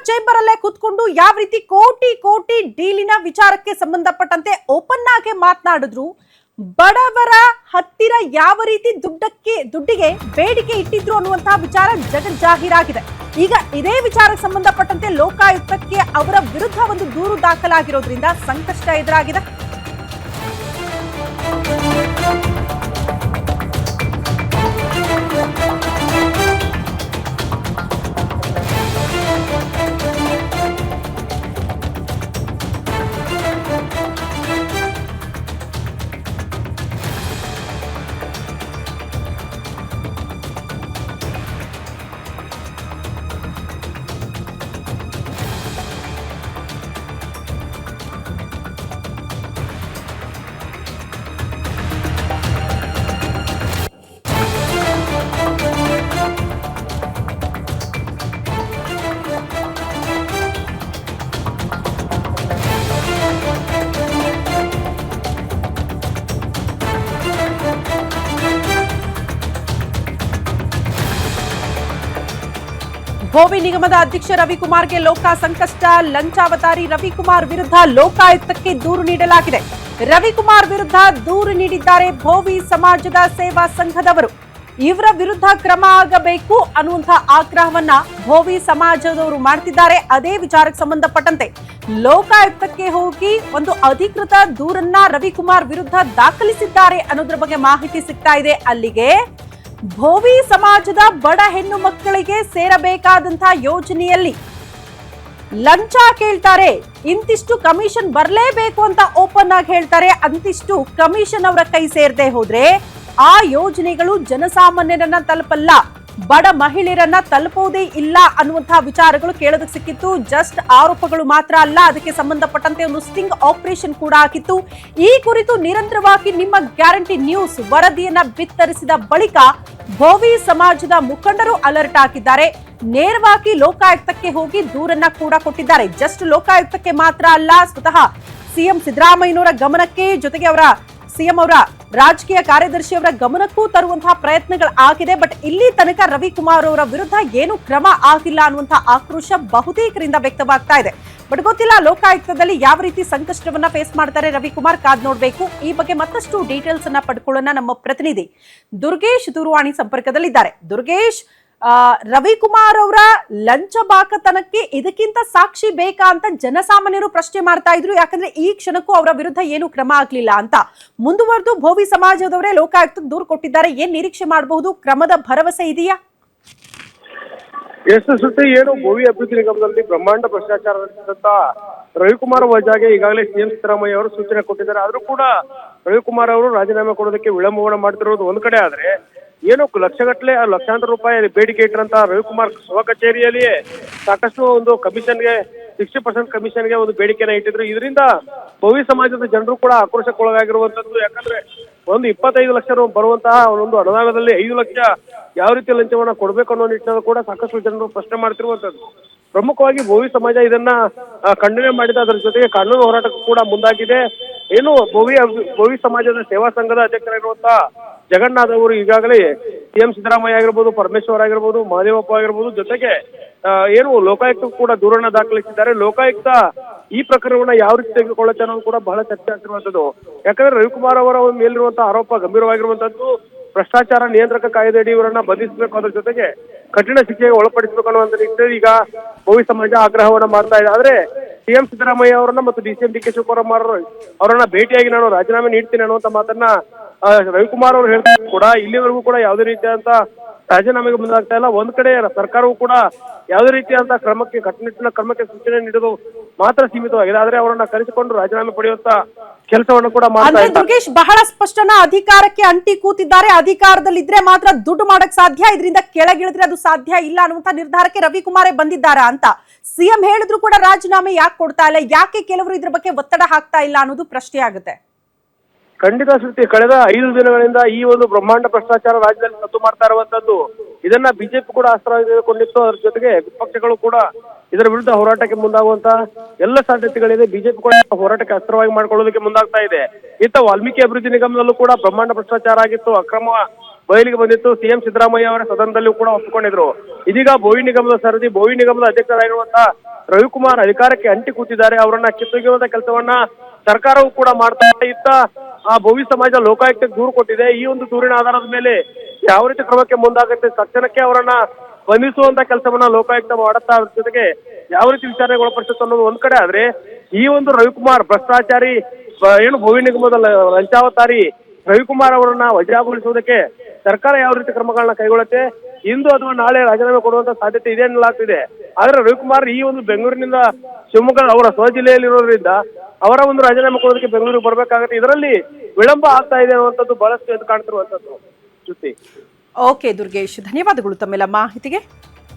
Chamber ಅಲ್ಲೇ ಕೂತ್ಕೊಂಡು ಯಾವ ರೀತಿ ಕೋಟಿ ಕೋಟಿ ಡೀಲಿನ ವಿಚಾರಕ್ಕೆ ಸಂಬಂಧಪಟ್ಟಂತೆ ಓಪನ್ ಆಗಿ ಮಾತನಾಡಿದ್ರು. ಬಡವರ ಹತ್ತಿರ ಯಾವ ರೀತಿ ದುಡ್ಡಿಗೆ ಬೇಡಿಕೆ ಇಟ್ಟಿದ್ರು ಅನ್ನುವಂತಹ ವಿಚಾರ ಜಗಜ್ಜಾಹೀರಾಗಿದೆ. ಈಗ ಇದೇ ವಿಚಾರಕ್ಕೆ ಸಂಬಂಧಪಟ್ಟಂತೆ ಲೋಕಾಯುಕ್ತಕ್ಕೆ ಅವರ ವಿರುದ್ಧ ಒಂದು ದೂರು ದಾಖಲಾಗಿರೋದ್ರಿಂದ ಸಂಕಷ್ಟ ಎದುರಾಗಿದೆ. ಭೋವಿ ನಿಗಮದ ಅಧ್ಯಕ್ಷ ರವಿಕುಮಾರ್ಗೆ ಲೋಕ ಸಂಕಷ್ಟ. ಲಂಚಾವತಾರಿ ರವಿಕುಮಾರ್ ವಿರುದ್ಧ ಲೋಕಾಯುಕ್ತಕ್ಕೆ ದೂರು ನೀಡಲಾಗಿದೆ. ರವಿಕುಮಾರ್ ವಿರುದ್ಧ ದೂರು ನೀಡಿದ್ದಾರೆ ಭೋವಿ ಸಮಾಜದ ಸೇವಾ ಸಂಘದವರು. ಇವರ ವಿರುದ್ಧ ಕ್ರಮ ಆಗಬೇಕು ಅನ್ನುವಂತಹ ಆಗ್ರಹವನ್ನ ಭೋವಿ ಸಮಾಜದವರು ಮಾಡ್ತಿದ್ದಾರೆ. ಅದೇ ವಿಚಾರಕ್ಕೆ ಸಂಬಂಧಪಟ್ಟಂತೆ ಲೋಕಾಯುಕ್ತಕ್ಕೆ ಹೋಗಿ ಒಂದು ಅಧಿಕೃತ ದೂರನ್ನ ರವಿಕುಮಾರ್ ವಿರುದ್ಧ ದಾಖಲಿಸಿದ್ದಾರೆ ಅನ್ನೋದ್ರ ಬಗ್ಗೆ ಮಾಹಿತಿ ಸಿಗ್ತಾ ಇದೆ. ಅಲ್ಲಿಗೆ ಭೋವಿ ಸಮಾಜದ ಬಡ ಹೆಣ್ಣು ಮಕ್ಕಳಿಗೆ ಸೇರಬೇಕಾದಂತಹ ಯೋಜನೆಯಲ್ಲಿ ಲಂಚ ಕೇಳ್ತಾರೆ, ಇಂತಿಷ್ಟು ಕಮಿಷನ್ ಬರಲೇಬೇಕು ಅಂತ ಓಪನ್ ಆಗಿ ಹೇಳ್ತಾರೆ. ಅಂತಿಷ್ಟು ಕಮಿಷನ್ ಅವರ ಕೈ ಸೇರದೆ ಹೋದ್ರೆ ಆ ಯೋಜನೆಗಳು ಜನಸಾಮಾನ್ಯರನ್ನ ತಲುಪಲ್ಲ, ಬಡ ಮಹಿಳೆಯರನ್ನ ತಲುಪುವುದೇ ಇಲ್ಲ ಅನ್ನುವಂತಹ ವಿಚಾರಗಳು ಕೇಳೋದಕ್ಕೆ ಸಿಕ್ಕಿತ್ತು. ಜಸ್ಟ್ ಆರೋಪಗಳು ಮಾತ್ರ ಅಲ್ಲ, ಅದಕ್ಕೆ ಸಂಬಂಧಪಟ್ಟಂತೆ ಒಂದು ಸ್ಟಿಂಗ್ ಆಪರೇಷನ್ ಕೂಡ ಆಗಿತ್ತು. ಈ ಕುರಿತು ನಿರಂತರವಾಗಿ ನಿಮ್ಮ ಗ್ಯಾರಂಟಿ ನ್ಯೂಸ್ ವರದಿಯನ್ನ ಬಿತ್ತರಿಸಿದ ಬಳಿಕ ಭೋವಿ ಸಮಾಜದ ಮುಖಂಡರು ಅಲರ್ಟ್ ಆಗಿದ್ದಾರೆ. ನೇರವಾಗಿ ಲೋಕಾಯುಕ್ತಕ್ಕೆ ಹೋಗಿ ದೂರನ್ನ ಕೂಡ ಕೊಟ್ಟಿದ್ದಾರೆ. ಜಸ್ಟ್ ಲೋಕಾಯುಕ್ತಕ್ಕೆ ಮಾತ್ರ ಅಲ್ಲ, ಸ್ವತಃ ಸಿಎಂ ಸಿದ್ದರಾಮಯ್ಯನವರ ಗಮನಕ್ಕೆ, ಜೊತೆಗೆ ಸಿಎಂ ಅವರ ರಾಜಕೀಯ ಕಾರ್ಯದರ್ಶಿಯವರ ಗಮನಕ್ಕೂ ತರುವಂತಹ ಪ್ರಯತ್ನಗಳು ಆಗಿದೆ. ಬಟ್ ಇಲ್ಲಿ ತನಕ ರವಿಕುಮಾರ್ ಅವರ ವಿರುದ್ಧ ಏನು ಕ್ರಮ ಆಗಿಲ್ಲ ಅನ್ನುವಂತಹ ಆಕ್ರೋಶ ಬಹುತೇಕರಿಂದ ವ್ಯಕ್ತವಾಗ್ತಾ ಇದೆ. ಬಟ್ ಗೊತ್ತಿಲ್ಲ ಲೋಕಾಯುಕ್ತದಲ್ಲಿ ಯಾವ ರೀತಿ ಸಂಕಷ್ಟವನ್ನ ಫೇಸ್ ಮಾಡ್ತಾರೆ ರವಿಕುಮಾರ್, ಕಾದ್ ನೋಡ್ಬೇಕು. ಈ ಬಗ್ಗೆ ಮತ್ತಷ್ಟು ಡೀಟೇಲ್ಸ್ ಅನ್ನ ಪಡ್ಕೊಳ್ಳೋಣ. ನಮ್ಮ ಪ್ರತಿನಿಧಿ ದುರ್ಗೇಶ್ ದೂರವಾಣಿ ಸಂಪರ್ಕದಲ್ಲಿದ್ದಾರೆ. ದುರ್ಗೇಶ್, ರವಿಕುಮಾರ್ ಅವರ ಲಂಚ ಬಾಕತನಕ್ಕೆ ಇದಕ್ಕಿಂತ ಸಾಕ್ಷಿ ಬೇಕಾ ಅಂತ ಜನಸಾಮಾನ್ಯರು ಪ್ರಶ್ನೆ ಮಾಡ್ತಾ ಇದ್ರು. ಯಾಕಂದ್ರೆ ಈ ಕ್ಷಣಕ್ಕೂ ಅವರ ವಿರುದ್ಧ ಏನು ಕ್ರಮ ಆಗ್ಲಿಲ್ಲ ಅಂತ. ಮುಂದುವರೆದು ಭೋವಿ ಸಮಾಜದವರೇ ಲೋಕಾಯುಕ್ತಕ್ಕೆ ದೂರು ಕೊಟ್ಟಿದ್ದಾರೆ. ಏನ್ ನಿರೀಕ್ಷೆ ಮಾಡಬಹುದು? ಕ್ರಮದ ಭರವಸೆ ಇದೆಯಾ? ಎಷ್ಟು ಸುತ್ತಿ ಏನು ಭೋವಿ ಅಭಿವೃದ್ಧಿ ನಿಗಮದಲ್ಲಿ ಬ್ರಹ್ಮಾಂಡ ಭ್ರಷ್ಟಾಚಾರ ನಡೆಸಿದಂತ ರವಿಕುಮಾರ್ ವಜಾಗೆ ಈಗಾಗಲೇ ಸಿಎಂ ಸಿದ್ದರಾಮಯ್ಯ ಅವರು ಸೂಚನೆ ಕೊಟ್ಟಿದ್ದಾರೆ. ಆದ್ರೂ ಕೂಡ ರವಿಕುಮಾರ್ ಅವರು ರಾಜೀನಾಮೆ ಕೊಡೋದಕ್ಕೆ ವಿಳಂಬವನ್ನು ಮಾಡ್ತಿರೋದು ಒಂದ್ ಕಡೆ ಆದ್ರೆ, ಏನು ಲಕ್ಷಗಟ್ಟಲೆ ಲಕ್ಷಾಂತರ ರೂಪಾಯಿ ಬೇಡಿಕೆ ಇಟ್ಟರಂತ ರವಿಕುಮಾರ್ ಸ್ವ ಕಚೇರಿಯಲ್ಲಿಯೇ ಸಾಕಷ್ಟು ಒಂದು ಕಮಿಷನ್ಗೆ 60% ಕಮಿಷನ್ಗೆ ಒಂದು ಬೇಡಿಕೆನ ಇಟ್ಟಿದ್ರು. ಇದರಿಂದ ಭೋವಿ ಸಮಾಜದ ಜನರು ಕೂಡ ಆಕ್ರೋಶಕ್ಕೊಳಗಾಗಿರುವಂತದ್ದು. ಯಾಕಂದ್ರೆ ಒಂದು 25 ಲಕ್ಷ ಬರುವಂತಹ ಒಂದು ಅನುದಾನದಲ್ಲಿ 5 ಲಕ್ಷ ಯಾವ ರೀತಿ ಲಂಚವನ್ನ ಕೊಡ್ಬೇಕು ಅನ್ನೋ ನಿಟ್ಟಿನಲ್ಲಿ ಕೂಡ ಸಾಕಷ್ಟು ಜನರು ಪ್ರಶ್ನೆ ಮಾಡ್ತಿರುವಂತದ್ದು. ಪ್ರಮುಖವಾಗಿ ಭೋವಿ ಸಮಾಜ ಇದನ್ನ ಖಂಡನೆ ಮಾಡಿದ. ಅದರ ಜೊತೆಗೆ ಕಾನೂನು ಹೋರಾಟಕ್ಕೂ ಕೂಡ ಮುಂದಾಗಿದೆ. ಏನು ಭೋವಿ ಸಮಾಜದ ಸೇವಾ ಸಂಘದ ಅಧ್ಯಕ್ಷರಾಗಿರುವಂತಹ ಜಗನ್ನಾಥ್ ಅವರು ಈಗಾಗಲೇ ಸಿಎಂ ಸಿದ್ದರಾಮಯ್ಯ ಆಗಿರ್ಬೋದು, ಪರಮೇಶ್ವರ್ ಆಗಿರ್ಬೋದು, ಮಹದೇವಪ್ಪ ಆಗಿರ್ಬೋದು, ಜೊತೆಗೆ ಏನು ಲೋಕಾಯುಕ್ತ ಕೂಡ ದೂರನ್ನ ದಾಖಲಿಸಿದ್ದಾರೆ. ಲೋಕಾಯುಕ್ತ ಈ ಪ್ರಕರಣವನ್ನ ಯಾವ ರೀತಿ ತೆಗೆದುಕೊಳ್ಳುತ್ತೆ ಅನ್ನೋದು ಕೂಡ ಬಹಳ ಚರ್ಚೆ ಆಗ್ತಿರುವಂತದ್ದು. ಯಾಕಂದ್ರೆ ರವಿಕುಮಾರ್ ಅವರ ಮೇಲಿರುವಂತಹ ಆರೋಪ ಗಂಭೀರವಾಗಿರುವಂತದ್ದು. ಭ್ರಷ್ಟಾಚಾರ ನಿಯಂತ್ರಕ ಕಾಯ್ದೆಯಡಿ ಇವರನ್ನ ಬಂಧಿಸಬೇಕು, ಅದರ ಜೊತೆಗೆ ಕಠಿಣ ಶಿಕ್ಷೆಗೆ ಒಳಪಡಿಸಬೇಕು ಅನ್ನುವಂತ ನಿಟ್ಟಿನಲ್ಲಿ ಈಗ ಭೋವಿ ಸಮಾಜ ಆಗ್ರಹವನ್ನ ಮಾಡ್ತಾ ಇದೆ. ಆದ್ರೆ ಸಿಎಂ ಸಿದ್ದರಾಮಯ್ಯ ಅವರನ್ನ ಮತ್ತು ಡಿಸಿಎಂ ಡಿ ಕೆ ಶಿವಕುಮಾರ್ ಅವರನ್ನ ಭೇಟಿಯಾಗಿ ನಾನು ರಾಜೀನಾಮೆ ನೀಡ್ತೀನಿ ಅನ್ನುವಂತ ಮಾತನ್ನ ರವಿಕುಮಾರ್ ಅವರು ಹೇಳ್ತಾರೆ. ಕೂಡ ಇಲ್ಲಿವರೆಗೂ ಕೂಡ ಯಾವುದೇ ರೀತಿಯಾದಂತ ರಾಜೀನಾಮೆಗೆ ಮುಂದಾಗ್ತಾ ಇಲ್ಲ. ಒಂದ್ ಕಡೆ ಸರ್ಕಾರವು ಕೂಡ ಯಾವುದೇ ರೀತಿಯಾದಂತಹ ಕ್ರಮಕ್ಕೆ ಕಟ್ಟುನಿಟ್ಟಿನ ಕ್ರಮಕ್ಕೆ ಸೂಚನೆ ನೀಡುವುದು ಮಾತ್ರ ಸೀಮಿತವಾಗಿದೆ. ಆದ್ರೆ ಅವರನ್ನ ಕರೆಸಿಕೊಂಡು ರಾಜೀನಾಮೆ ಪಡೆಯುವಂತ ಕೆಲಸವನ್ನು ಕೂಡ ಮಾಡ್ತಾ ಇದ್ದಾರೆ. ದುರ್ಗೇಶ್, ಬಹಳ ಸ್ಪಷ್ಟನ ಅಧಿಕಾರಕ್ಕೆ ಅಂಟಿ ಕೂತಿದ್ದಾರೆ. ಅಧಿಕಾರದಲ್ಲಿದ್ರೆ ಮಾತ್ರ ದುಡ್ಡು ಮಾಡಕ್ ಸಾಧ್ಯ, ಇದರಿಂದ ಕೆಳಗಿಳಿದ್ರೆ ಅದು ಸಾಧ್ಯ ಇಲ್ಲ ಅನ್ನುವಂತ ನಿರ್ಧಾರಕ್ಕೆ ರವಿಕುಮಾರೇ ಬಂದಿದ್ದಾರಾ ಅಂತ ಸಿಎಂ ಹೇಳಿದ್ರು ಕೂಡ ರಾಜೀನಾಮೆ ಯಾಕೆ ಕೊಡ್ತಾ ಇಲ್ಲ, ಯಾಕೆ ಕೆಲವರು ಇದ್ರ ಬಗ್ಗೆ ಒತ್ತಡ ಹಾಕ್ತಾ ಇಲ್ಲ ಅನ್ನೋದು ಪ್ರಶ್ನೆ ಆಗುತ್ತೆ. ಖಂಡಿತ ಶ್ರುತಿ, ಕಳೆದ 5 ದಿನಗಳಿಂದ ಈ ಒಂದು ಬ್ರಹ್ಮಾಂಡ ಭ್ರಷ್ಟಾಚಾರ ರಾಜ್ಯದಲ್ಲಿ ಸದ್ದು ಮಾಡ್ತಾ ಇರುವಂತದ್ದು. ಇದನ್ನ ಬಿಜೆಪಿ ಕೂಡ ಅಸ್ತ್ರವಾಗಿಕೊಂಡಿತ್ತು. ಅದರ ಜೊತೆಗೆ ವಿಪಕ್ಷಗಳು ಕೂಡ ಇದರ ವಿರುದ್ಧ ಹೋರಾಟಕ್ಕೆ ಮುಂದಾಗುವಂತ ಎಲ್ಲ ಸಾಧ್ಯತೆಗಳಿದೆ. ಬಿಜೆಪಿ ಕೂಡ ಹೋರಾಟಕ್ಕೆ ಅಸ್ತ್ರವಾಗಿ ಮಾಡ್ಕೊಳ್ಳೋದಕ್ಕೆ ಮುಂದಾಗ್ತಾ ಇದೆ. ಇತ್ತ ವಾಲ್ಮೀಕಿ ಅಭಿವೃದ್ಧಿ ನಿಗಮದಲ್ಲೂ ಕೂಡ ಬ್ರಹ್ಮಾಂಡ ಭ್ರಷ್ಟಾಚಾರ ಆಗಿತ್ತು, ಅಕ್ರಮ ಬಯಲಿಗೆ ಬಂದಿತ್ತು. ಸಿಎಂ ಸಿದ್ದರಾಮಯ್ಯ ಅವರ ಸದನದಲ್ಲೂ ಕೂಡ ಒಪ್ಪಿಕೊಂಡಿದ್ರು. ಇದೀಗ ಭೋವಿ ನಿಗಮದ ಸರದಿ, ಭೋವಿ ನಿಗಮದ ಅಧ್ಯಕ್ಷರಾಗಿರುವಂತಹ ರವಿಕುಮಾರ್ ಅಧಿಕಾರಕ್ಕೆ ಅಂಟಿ ಕೂತಿದ್ದಾರೆ, ಅವರನ್ನ ಕಿತ್ತೊಗೆಯುವಂತ ಕೆಲಸವನ್ನ ಸರ್ಕಾರವು ಕೂಡ ಮಾಡ್ತಾ ಇತ್ತ ಆ ಭೋವಿ ಸಮಾಜ ಲೋಕಾಯುಕ್ತಕ್ಕೆ ದೂರು ಕೊಟ್ಟಿದೆ. ಈ ಒಂದು ದೂರಿನ ಆಧಾರದ ಮೇಲೆ ಯಾವ ರೀತಿ ಕ್ರಮಕ್ಕೆ ಮುಂದಾಗುತ್ತೆ, ತಕ್ಷಣಕ್ಕೆ ಅವರನ್ನ ಬಂಧಿಸುವಂತ ಕೆಲಸವನ್ನ ಲೋಕಾಯುಕ್ತ ಮಾಡುತ್ತಾ ಜೊತೆಗೆ ಯಾವ ರೀತಿ ವಿಚಾರಣೆಗೆ ಒಳಪಡಿಸುತ್ತೆ ಅನ್ನೋದು ಒಂದ್ ಕಡೆ ಆದ್ರೆ, ಈ ಒಂದು ರವಿಕುಮಾರ್ ಭ್ರಷ್ಟಾಚಾರಿ ಏನು ಭೋವಿ ನಿಗಮದ ಲಂಚಾವತಾರಿ ರವಿಕುಮಾರ್ ಅವರನ್ನ ವಜಾಗೊಳಿಸುವುದಕ್ಕೆ ಸರ್ಕಾರ ಯಾವ ರೀತಿ ಕ್ರಮಗಳನ್ನ ಕೈಗೊಳ್ಳುತ್ತೆ, ಇಂದು ಅಥವಾ ನಾಳೆ ರಾಜೀನಾಮೆ ಕೊಡುವಂತ ಸಾಧ್ಯತೆ ಇದೆ ಎನ್ನಲಾಗ್ತಿದೆ. ಆದ್ರೆ ರವಿಕುಮಾರ್ ಈ ಒಂದು ಬೆಂಗಳೂರಿನಿಂದ ಶಿವಮೊಗ್ಗ ಅವರ ಸ್ವಜಿಲ್ಲೆಯಲ್ಲಿರೋದ್ರಿಂದ ಅವರ ಒಂದು ರಾಜೀನಾಮೆ ಕೊಡೋದಕ್ಕೆ ಬೆಂಗಳೂರಿಗೆ ಬರ್ಬೇಕಾಗುತ್ತೆ. ಇದರಲ್ಲಿ ವಿಳಂಬ ಆಗ್ತಾ ಇದೆ ಅನ್ನುವಂಥದ್ದು ಬಹಳಷ್ಟು ಎದ್ದು ಕಾಣ್ತಿರುವಂತದ್ದು. ಓಕೆ ದುರ್ಗೇಶ್, ಧನ್ಯವಾದಗಳು ತಮ್ಮೆಲ್ಲ ಮಾಹಿತಿಗೆ.